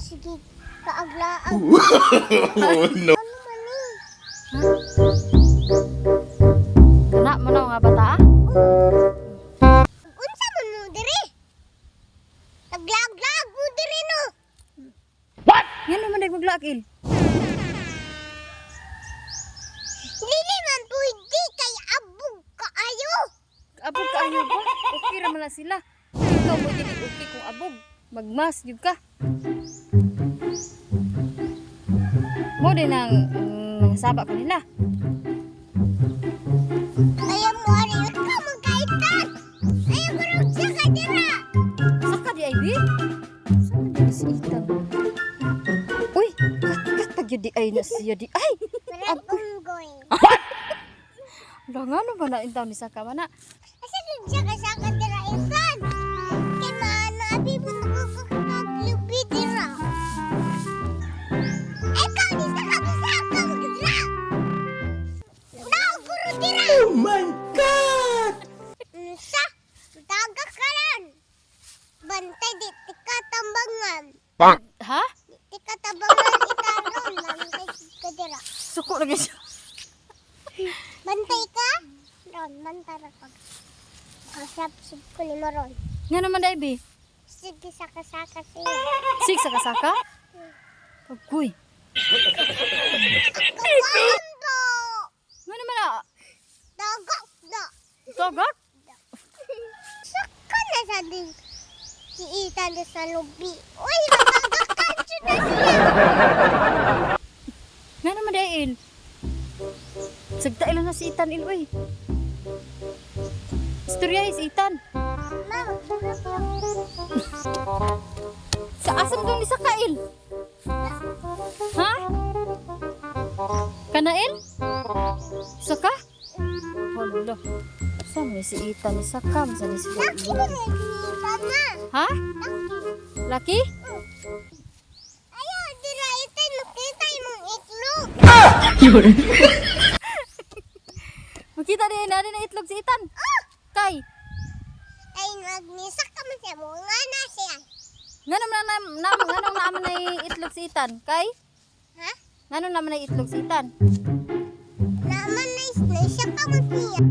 sige kaaglaag. Oh no. Ano man eh? Kana mo na nga bata? Unsa man mo diri? Aglaag-laag mo diri no. Yan naman day maglakil. Dili man pwede kay abog kaayo. Abog ka ayo ba? Okay ra man na sila. Ikaw mo dili okay kung abog. Magmas jud ka. Mo din ang saba kanila. Ayaw mo ariyot ka magkaitan. Ayaw mo rin siya ka dira. Saka di ay bi? Saan na si Ethan? Uy, katag yun di ay na siya di ay. Parang unggoy. Lang ano ba na intaw ni Saka mana? Asa din siya kasaka dira isan? Kay mana abi mo nakakaglubi dira. Ikaw ni sa kabisaka mo dira. Nauguro dira. Oh my God! Sa daga karan. Bantay di tikatambangan. Ha? Tikatambangan itaron lang kay kadira. Suko lagi siya. Bantay ka? Ron, mantara pag. Kasap-sip ko ni Maron. Nga naman day bi? Sige saka-saka siya. Sig sa kasaka? Agoy. Kawando! Nga naman na? Dagak na! Tagak? Saka na sa din. Si Ethan na sa lubi. Uy, nagagakan siya na siya. Nga naman day il. Sagta ilan na si Ethan il uy. Istorya si Ethan. Mama, sarap yan. Sa asam daw ni Sakail? Ha? Kanail? Saka? Hala. Saan may si Ethan ni Saka? Saan ni si Laki na rin si Ethan na. Ha? Laki? Ayaw, dira Ethan, makita yung itlog. Makita din natin na itlog si Ethan. Kay? Ay, nagnisak ka man siya mo. Nga na siya. Nga naman na itlog si Ethan? Kay? Ha? Nga naman na itlog si Ethan? Naman na siya ka man siya.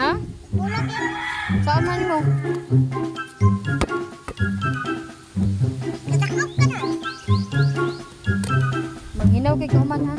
Ha? Bulag yan. Saan man mo? Natakap ka na. Maghinaw kay Kauman ha?